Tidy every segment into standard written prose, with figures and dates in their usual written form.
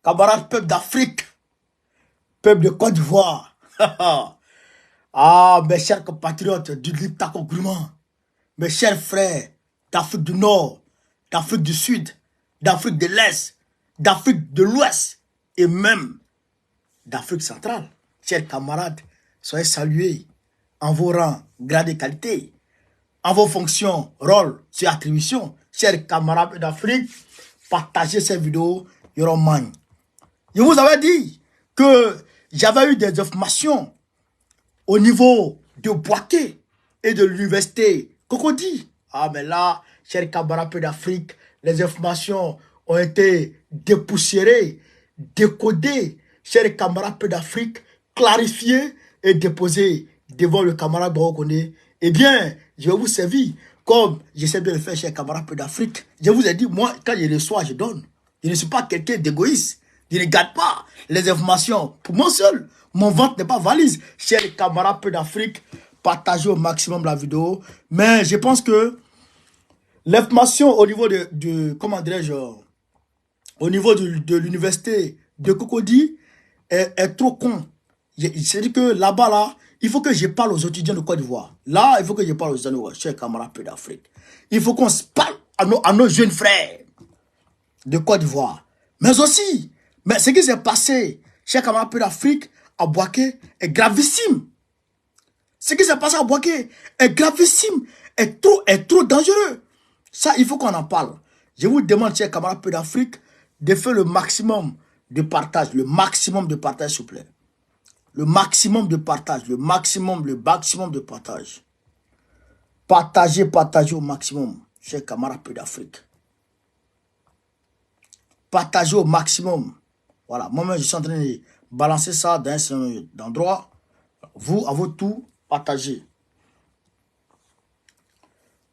camarades peuple d'Afrique, peuple de Côte d'Ivoire. Ah, mes chers compatriotes du Liptako Gourmand, mes chers frères d'Afrique du Nord, d'Afrique du Sud, d'Afrique de l'Est, d'Afrique de l'Ouest et même d'Afrique centrale. Chers camarades, soyez salués en vos rangs, grades et qualités, en vos fonctions, rôles et attributions. Chers camarades d'Afrique, partagez cette vidéo, Yoroman. Je vous avais dit que j'avais eu des informations au niveau de Bouaké et de l'université Cocody. Ah, mais là, chers camarades d'Afrique, les informations ont été dépoussiérées, décodées, chers camarades d'Afrique, clarifiées et déposées devant le camarade Baokone. Eh bien, je vais vous servir comme j'essaie de le faire, chers camarades d'Afrique. Je vous ai dit, moi, quand je reçois, je donne. Je ne suis pas quelqu'un d'égoïste. Je ne garde pas les informations pour moi seul. Mon ventre n'est pas valise. Chers camarades d'Afrique, partagez au maximum la vidéo. Mais je pense que l'information au niveau comment dirais-je, au niveau de l'université de Cocody est trop con. C'est-à-dire que là-bas, là, il faut que je parle aux étudiants de Côte d'Ivoire. Là, il faut que je parle aux étudiants, chers camarades d'Afrique. Il faut qu'on se parle à nos jeunes frères de Côte d'Ivoire. Mais aussi, ce qui s'est passé, chers camarades d'Afrique, à Bouaké, est gravissime. Ce qui s'est passé à Bouaké est gravissime, est trop dangereux. Ça, il faut qu'on en parle. Je vous demande, chers camarades d'Afrique, de faire le maximum de partage, s'il vous plaît. Le maximum de partage, le maximum de partage. Partagez au maximum, chers camarades d'Afrique. Partagez au maximum. Voilà, moi-même, je suis en train de balancer ça dans un certain endroit. Vous, à votre tour, partagez.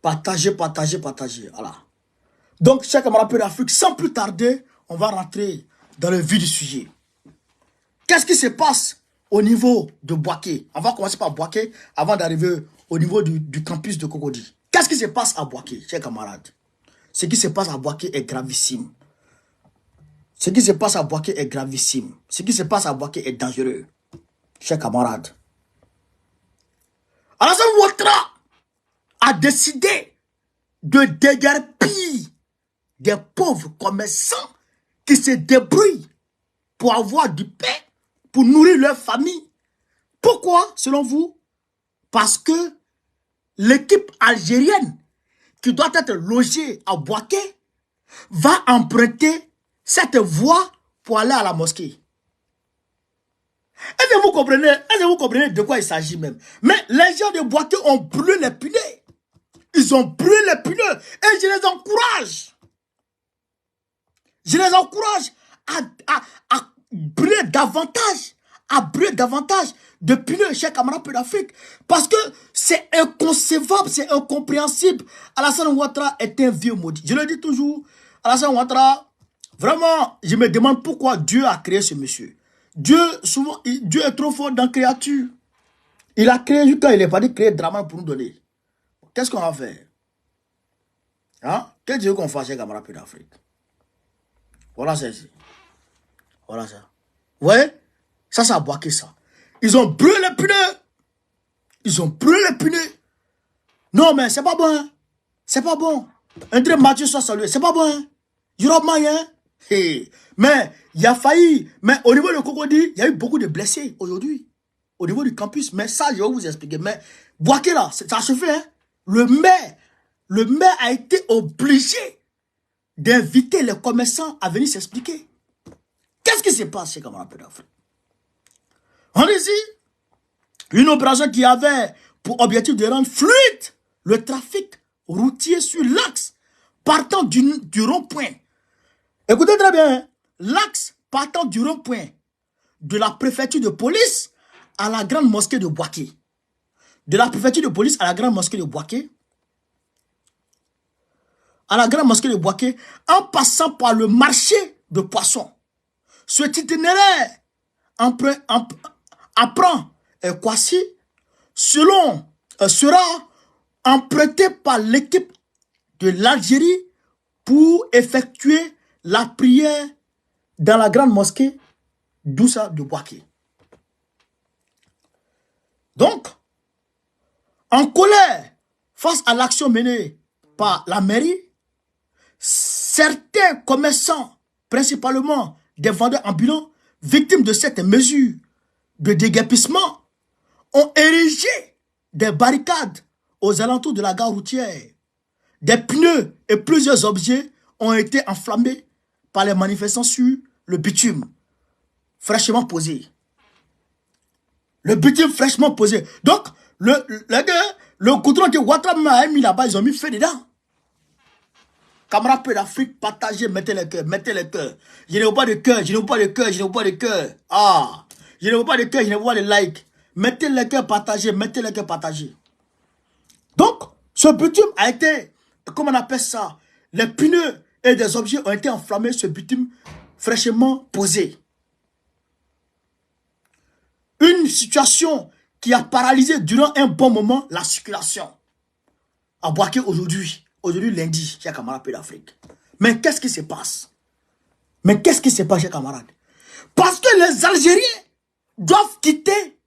Partagez. Voilà. Donc, chers camarades d'Afrique, sans plus tarder, on va rentrer dans le vif du sujet. Qu'est-ce qui se passe au niveau de Bouaké? On va commencer par Bouaké avant d'arriver au niveau du campus de Cocody. Qu'est-ce qui se passe à Bouaké, chers camarades? Ce qui se passe à Bouaké est gravissime. Ce qui se passe à Bouaké est gravissime. Ce qui se passe à Bouaké est dangereux, chers camarades. Alassane Ouattara a décidé de déguerpir des pauvres commerçants qui se débrouillent pour avoir du pain, pour nourrir leur famille. Pourquoi, selon vous? Parce que l'équipe algérienne qui doit être logée à Bouaké va emprunter cette voie pour aller à la mosquée. Est-ce que vous comprenez de quoi il s'agit même? Mais les gens de Bouaké ont brûlé les pneus. Ils ont brûlé les pneus et je les encourage. Je les encourage à brûler davantage, de pneus, chers camarades d'Afrique. Parce que c'est inconcevable, c'est incompréhensible. Alassane Ouattara est un vieux maudit. Je le dis toujours, Alassane Ouattara, vraiment, je me demande pourquoi Dieu a créé ce monsieur. Dieu est trop fort dans la créature. Il a créé, quand il n'est pas dit créer Draman pour nous donner. Qu'est-ce qu'on va faire? Hein? Quel Dieu qu'on fasse, chers camarades d'Afrique? Voilà ça ici. Voilà ça. Vous voyez? Ça a Bouaké ça. Ils ont brûlé les pneus. Non, mais c'est pas bon. Hein? C'est pas bon. André Mathieu soit salué. C'est pas bon. Hein? Il y aura moyen. Hey. Mais il a failli. Mais au niveau de Cocody, il y a eu beaucoup de blessés aujourd'hui. Au niveau du campus. Mais ça, je vais vous expliquer. Mais Bouaké là, ça se fait. Hein? Le maire a été obligé d'inviter les commerçants à venir s'expliquer. Qu'est-ce qui se passe chez camarades d'Afrique? On dit ici, une opération qui avait pour objectif de rendre fluide le trafic routier sur l'axe partant du rond-point. Écoutez très bien, hein? L'axe partant du rond-point de la préfecture de police à la grande mosquée de Bouaké. De la préfecture de police à la grande mosquée de Bouaké. En passant par le marché de poissons. Cet itinéraire apprend Kwasi sera emprunté par l'équipe de l'Algérie pour effectuer la prière dans la grande mosquée d'Oussa de Bouaké. Donc, en colère face à l'action menée par la mairie, certains commerçants, principalement des vendeurs ambulants, victimes de cette mesure de déguerpissement, ont érigé des barricades aux alentours de la gare routière. Des pneus et plusieurs objets ont été enflammés par les manifestants sur le bitume fraîchement posé. Le bitume fraîchement posé. Donc, le goudron que Ouattara a mis là-bas, ils ont mis feu dedans. Camarades peu d'Afrique, partagez, mettez les cœurs, mettez les cœurs. Je ne veux pas de cœur, je ne veux pas de cœur, je ne veux pas de cœur. Ah, je ne veux pas de cœur, je ne veux pas de like. Mettez les cœurs, partagez, mettez les cœurs, partagez. Donc, ce bitume a été, comment on appelle ça, les pneus et des objets ont été enflammés, ce bitume fraîchement posé. Une situation qui a paralysé durant un bon moment la circulation. À Bouaké aujourd'hui lundi, chers camarades d'Afrique. Mais qu'est-ce qui se passe? Mais qu'est-ce qui se passe, chers camarades? Parce que les Algériens doivent quitter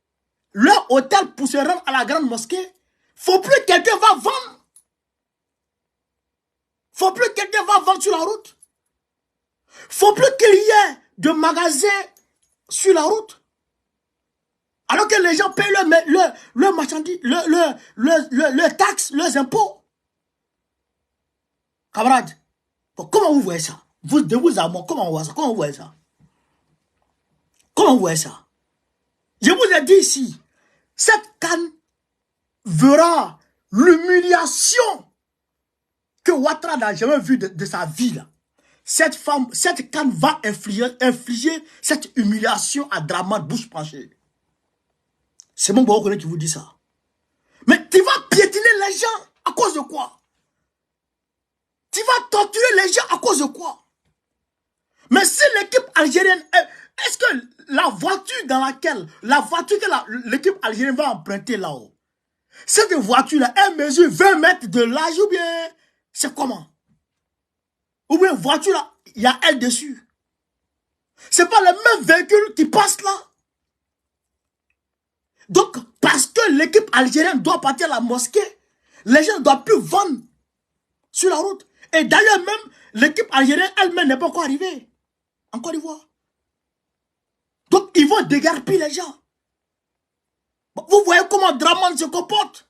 leur hôtel pour se rendre à la grande mosquée. Faut plus que quelqu'un va vendre. Faut plus que quelqu'un va vendre sur la route. Faut plus qu'il y ait de magasins sur la route. Alors que les gens payent leur marchandise, leurs taxes, leurs impôts. Camarades, comment vous voyez ça? Vous, de vous à moi, comment vous voyez ça? Comment vous voyez ça? Comment vous voyez ça? Je vous ai dit ici, cette canne verra l'humiliation que Ouattara n'a jamais vue de sa vie. Là. Cette canne va infliger cette humiliation à Dramane bouche penchée. C'est mon beau qui vous dit ça. Mais tu vas piétiner les gens à cause de quoi? Tu vas torturer les gens à cause de quoi? Mais si l'équipe algérienne, est-ce que la voiture que l'équipe algérienne va emprunter là-haut, cette voiture-là, elle mesure 20 mètres de large ou bien c'est comment? Ou bien voiture-là, il y a elle dessus. C'est pas le même véhicule qui passe là. Donc, parce que l'équipe algérienne doit partir à la mosquée, les gens ne doivent plus vendre sur la route. Et d'ailleurs même, l'équipe algérienne elle-même n'est pas encore arrivée en Côte d'Ivoire. Donc, ils vont dégarpir les gens. Vous voyez comment Dramane se comporte.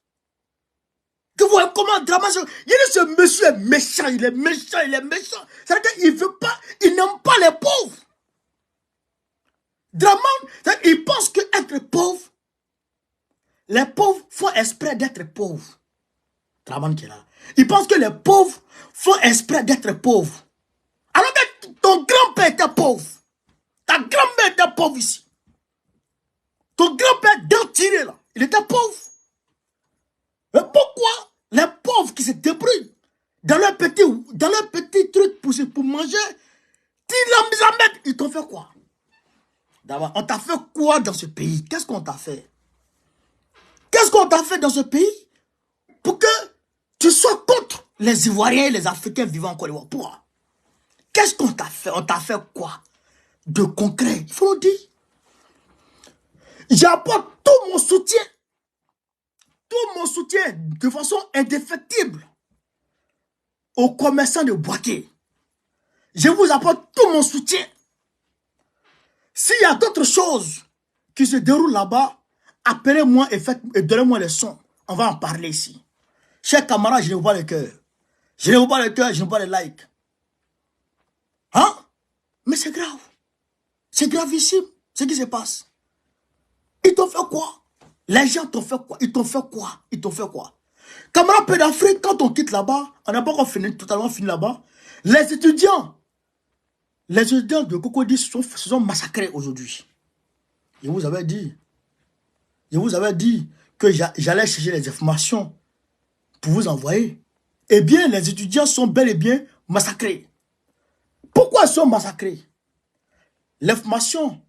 Vous voyez comment Dramane se... Il dit, ce monsieur est méchant, il est méchant, il est méchant. C'est-à-dire qu'il veut pas, il n'aime pas les pauvres. Dramane, il pense qu'être pauvre, les pauvres font exprès d'être pauvres. Dramane qui est là. Il pense que les pauvres font exprès d'être pauvres. Alors que ton grand-père était pauvre. Ta grand-mère était pauvre ici. Ton grand-père d'un tiré là, il était pauvre. Mais pourquoi les pauvres qui se débrouillent dans leur petit truc pour manger, ils t'ont fait quoi? D'abord, on t'a fait quoi dans ce pays? Qu'est-ce qu'on t'a fait? Qu'est-ce qu'on t'a fait dans ce pays pour que tu sois contre les Ivoiriens et les Africains vivant en Côte d'Ivoire? Pourquoi? Qu'est-ce qu'on t'a fait? On t'a fait quoi de concret? Il faut le dire. J'apporte tout mon soutien de façon indéfectible aux commerçants de Bouaké. Je vous apporte tout mon soutien. S'il y a d'autres choses qui se déroulent là-bas, appelez-moi et donnez-moi les sons. On va en parler ici. Chers camarades, je ne veux pas le cœur. Je ne veux pas le cœur, je ne veux pas les likes. Hein? Mais c'est grave. C'est gravissime ce qui se passe. Ils t'ont fait quoi? Les gens t'ont fait quoi? Ils t'ont fait quoi? Ils t'ont fait quoi? Camarades peu d'Afrique, quand on quitte là-bas, on n'a pas encore totalement fini là-bas. Les étudiants de Cocody se sont massacrés aujourd'hui. Je vous avais dit que j'allais chercher les informations pour vous envoyer. Eh bien, les étudiants sont bel et bien massacrés. Pourquoi ils sont massacrés? L'information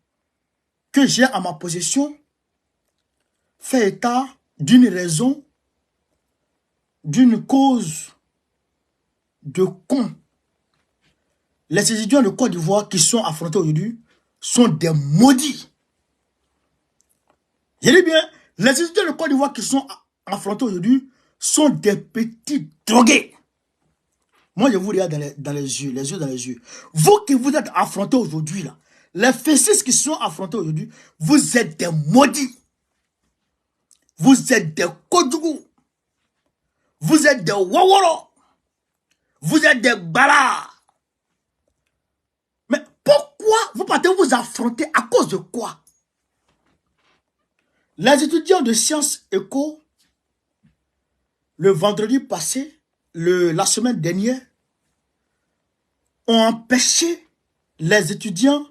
que j'ai à ma possession fait état d'une raison, d'une cause de con Les étudiants de Côte d'Ivoire qui sont affrontés aujourd'hui sont des maudits. Je dis bien, les étudiants de Côte d'Ivoire qui sont affrontés aujourd'hui sont des petits drogués. Moi, je vous regarde dans les yeux dans les yeux. Vous qui vous êtes affrontés aujourd'hui, là, les fessis qui sont affrontés aujourd'hui, vous êtes des maudits. Vous êtes des Kodjougou. Vous êtes des Waworo. Vous êtes des Bala. Mais pourquoi vous partez vous affronter? À cause de quoi? Les étudiants de sciences éco, le vendredi passé, la semaine dernière, ont empêché les étudiants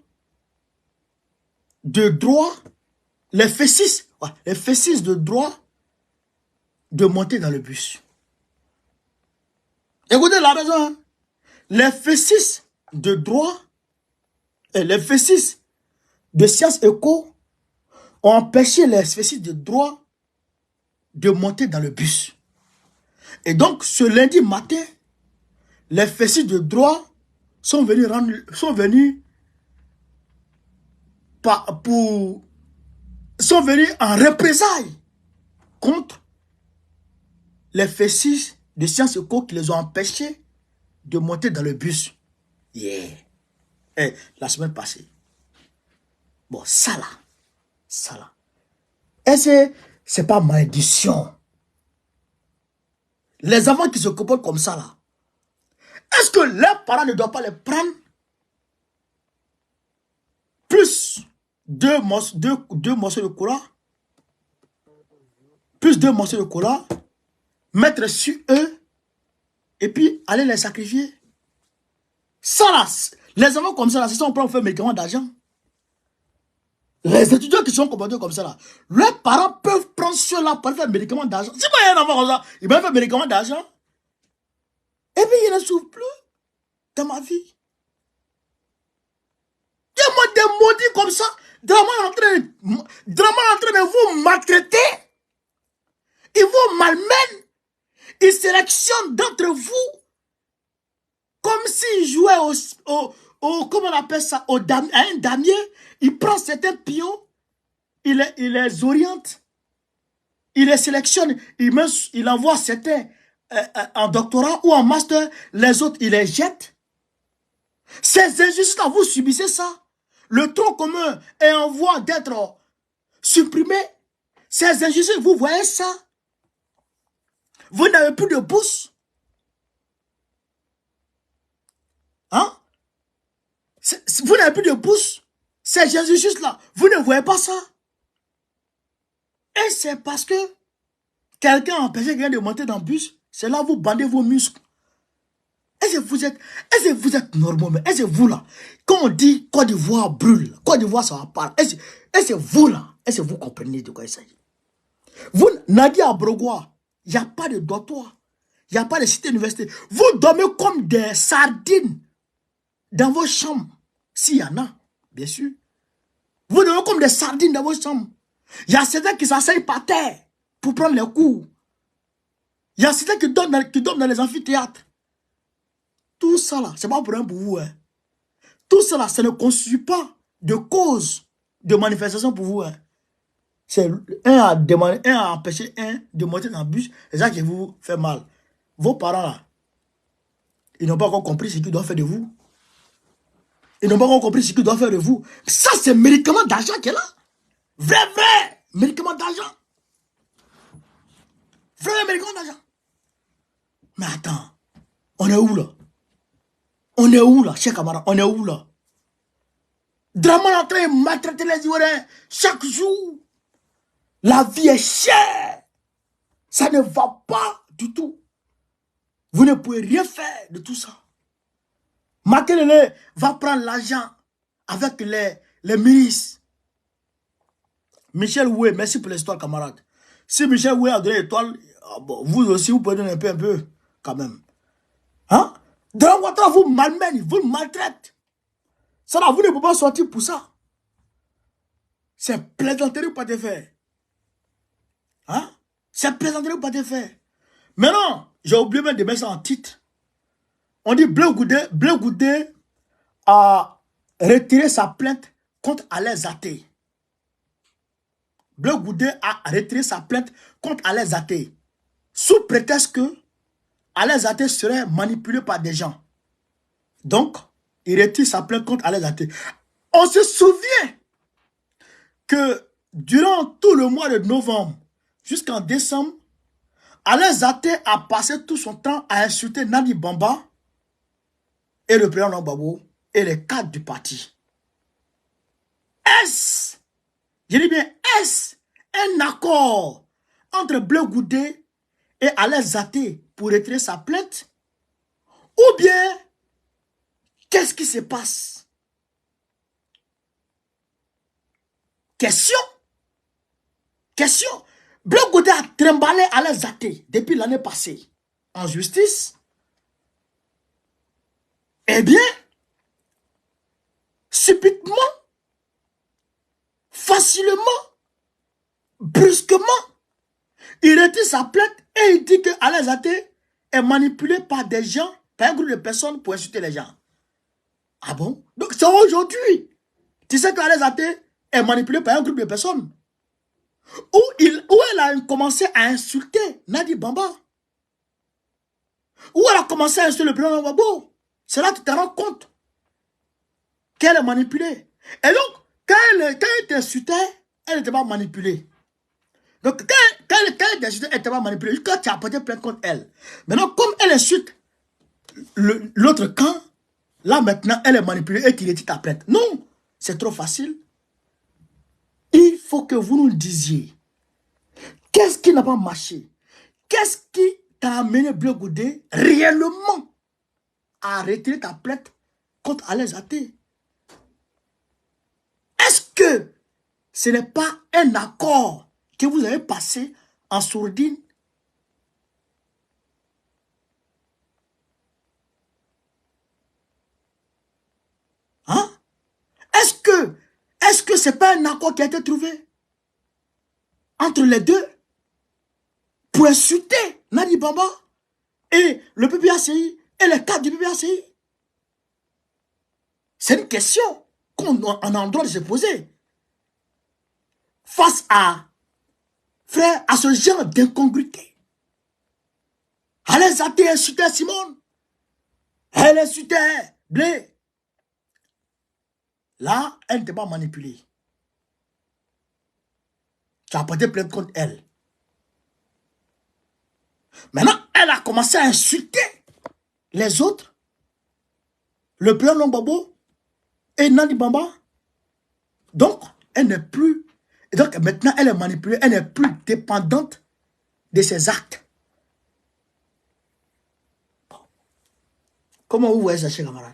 de droit, les fessis de droit, de monter dans le bus. Écoutez la raison. Hein? Les fessis de droit et les fessis de sciences éco ont empêché les fessis de droit de monter dans le bus. Et donc, ce lundi matin, les fessis de droit sont venus en représailles contre les fessis de sciences éco qui les ont empêchés de monter dans le bus. Yeah. Et la semaine passée. Bon, ça là. Et c'est pas malédiction. Les enfants qui se comportent comme ça là, est-ce que leurs parents ne doivent pas les prendre plus deux morceaux de cola, mettre sur eux et puis aller les sacrifier? Ça là, les enfants comme ça là, c'est ça on prend faire médicaments d'argent. Les étudiants qui sont comportés comme ça là, leurs parents peuvent prendre cela pour faire médicaments d'argent. Si moi il y a un enfant comme ça, il va faire médicaments d'argent. Et puis il ne souffre plus dans ma vie. Il y a moi des maudits comme ça. Drama en train de vous maltraiter. Ils vous malmènent. Ils sélectionnent d'entre vous comme s'ils jouaient comment on appelle ça, à un damier. Il prend certains pions, il les oriente, il les sélectionne, il envoie certains en doctorat ou en master, les autres, il les jette. Ces injustices-là, vous subissez ça. Le tronc commun est en voie d'être supprimé. Ces injustices, vous voyez ça. Vous n'avez plus de bourse. Hein? Vous n'avez plus de bourse. Ces injustices-là, vous ne voyez pas ça. Et c'est parce que quelqu'un a empêché quelqu'un de monter dans le bus. C'est là que vous bandez vos muscles. Est-ce que vous êtes normaux? Est-ce que vous là, quand on dit Côte d'Ivoire brûle, Côte d'Ivoire ça va pas. Est-ce que vous là, est-ce que vous comprenez de quoi il s'agit? Vous, Nadia Brogoua, il n'y a pas de dortoir. Il n'y a pas de cité université. Vous dormez comme des sardines dans vos chambres. S'il y en a, bien sûr. Vous dormez comme des sardines dans vos chambres. Il y a certains qui s'asseyent par terre pour prendre les cours. Il y a certains qui dorment dans les amphithéâtres. Tout ça là, c'est pas pour rien pour vous. Hein. Tout ça là, ça ne constitue pas de cause de manifestation pour vous. Hein. C'est un à empêcher un de monter dans le bus, c'est ça qui vous fait mal. Vos parents là, ils n'ont pas encore compris ce qu'ils doivent faire de vous. Ils n'ont pas encore compris ce qu'ils doivent faire de vous. Ça, c'est médicament d'argent qui est là. Vrai médicament d'argent. Vrai médicament d'argent. Mais attends, on est où là? On est où là, chers camarades? On est où là? Draman est en train de maltraiter les Ivoiriens chaque jour. La vie est chère. Ça ne va pas du tout. Vous ne pouvez rien faire de tout ça. Makelele va prendre l'argent avec les milices. Michel Oué, merci pour l'histoire, camarade. Si Michel Oué a donné l'étoile, vous aussi, vous pouvez donner un peu, quand même. Hein? Dans votre vous malmène, vous maltraite. Ça là, vous ne pouvez pas sortir pour ça. C'est plaisanterie ou pas de faire. Hein? C'est plaisanterie ou pas de faire. Maintenant, j'ai oublié même de mettre ça en titre. On dit bleu goudé a retiré sa plainte contre Alain Athé. Bleu Goudé a retiré sa plainte contre Alain Athé. Sous prétexte que Alain Athé serait manipulé par des gens. Donc, il retire sa plainte contre Alain Athé. On se souvient que durant tout le mois de novembre jusqu'en décembre, Alain Athé a passé tout son temps à insulter Nani Bamba et le président Gbagbo et les cadres du parti. Est-ce, je dis bien, est-ce un accord entre Bleu Goudé et Alain Athé pour retirer sa plainte? Ou bien, qu'est-ce qui se passe? Question. Question. Bleu Goudé a trimballé Alain Athé depuis l'année passée en justice. Eh bien, subitement, facilement, brusquement, il retire sa plainte et il dit que Alain Athé est manipulé par des gens, par un groupe de personnes pour insulter les gens. Ah bon? Donc c'est aujourd'hui. Tu sais qu'Alain Athé est manipulé par un groupe de personnes. Où elle a commencé à insulter Nadi Bamba. Où elle a commencé à insulter le président Gbagbo. C'est là que tu te rends compte qu'elle est manipulée. Et donc, quand elle t'insultait, elle n'était pas manipulée. Donc, quand elle t'insultait, elle n'était pas manipulée. Quand tu as porté plainte contre elle. Maintenant, comme elle insulte l'autre camp, là maintenant, elle est manipulée et tu retires ta plainte. Non, c'est trop facile. Il faut que vous nous disiez, qu'est-ce qui n'a pas marché? Qu'est-ce qui t'a amené Bleu Goudé réellement à retirer ta plainte contre Alain Athé? Est-ce que ce n'est pas un accord que vous avez passé en sourdine? Hein? Est-ce que ce n'est pas un accord qui a été trouvé entre les deux pour insulter Nadi Bamba et le PPACI et les cadres du PPACI? C'est une question qu'on a le droit de se poser. Face à, frère, à ce genre d'incongruité. Alain Athé insultait Simone. Elle insultait Blé. Là, elle n'était pas manipulée. Tu as porté plainte contre elle. Maintenant, elle a commencé à insulter les autres. Le président Gbagbo et Nani Bamba. Donc, elle n'est plus... Et donc, maintenant, elle est manipulée. Elle n'est plus dépendante de ses actes. Comment vous voyez ça, chers camarades?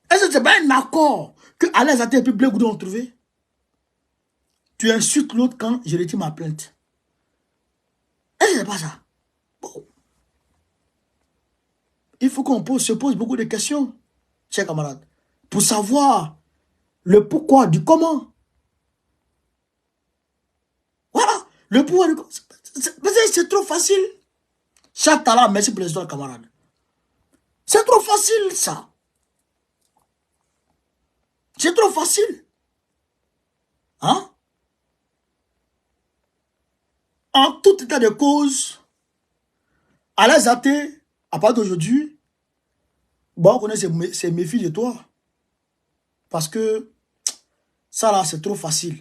Est-ce que ce n'est pas un accord que Alain Athé et puis Blé Goudé ont trouvé? Tu insultes l'autre quand je retire ma plainte. Est-ce que ce n'est pas ça? Bon. Il faut qu'on se pose beaucoup de questions, chers camarades, pour savoir le pourquoi du comment. Voilà, le pourquoi du comment. C'est trop facile. Chaque talent, merci pour les autres camarades. C'est trop facile, ça. C'est trop facile. Hein? En tout état de cause, Alain Athé, à part d'aujourd'hui, bon, on connaît ses méfis de toi. Parce que ça là, c'est trop facile.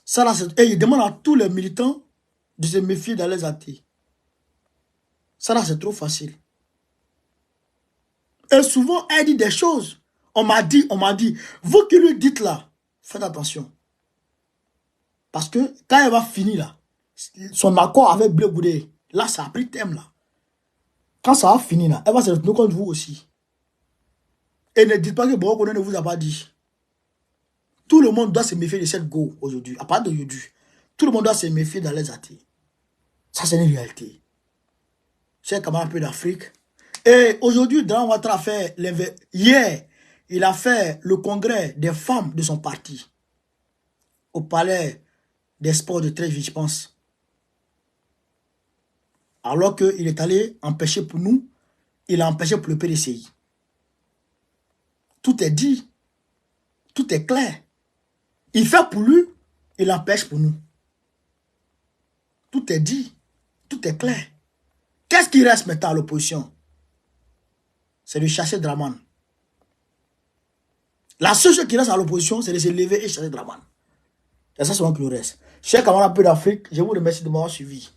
Ça là, et il demande à tous les militants de se méfier d'Alain Athé. Ça là, c'est trop facile. Et souvent, elle dit des choses. On m'a dit. Vous qui lui dites là, faites attention. Parce que quand elle va finir là, son accord avec Bleu Goudé, là, ça a pris thème là. Quand ça va finir là, elle va se retrouver contre vous aussi. Et ne dites pas que Boko ne vous a pas dit. Tout le monde doit se méfier de cette go aujourd'hui. À part d'aujourd'hui. Tout le monde doit se méfier d'Alain Athé. Ça, c'est une réalité. C'est comme un peu d'Afrique. Et aujourd'hui, Dran Ouattara a fait, hier, il a fait le congrès des femmes de son parti. Au palais des sports de Trévis, je pense. Alors qu'il est allé empêcher pour nous il a empêché pour le PDCI. Tout est dit. Tout est clair. Il fait pour lui, il empêche pour nous. Tout est dit. Tout est clair. Qu'est-ce qui reste maintenant à l'opposition? C'est de chasser Draman. La seule chose qui reste à l'opposition, c'est de se lever et chasser Draman. C'est ça seulement qui nous reste. Chers camarades peu d'Afrique, je vous remercie de m'avoir suivi.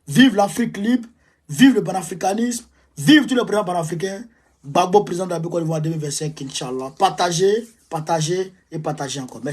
Vive l'Afrique libre, vive le panafricanisme, vive tous les présidents panafricains. Gbagbo, président de la Côte d'Ivoire 2025, Inch'Allah. Partagez, partagez et partagez encore. Merci.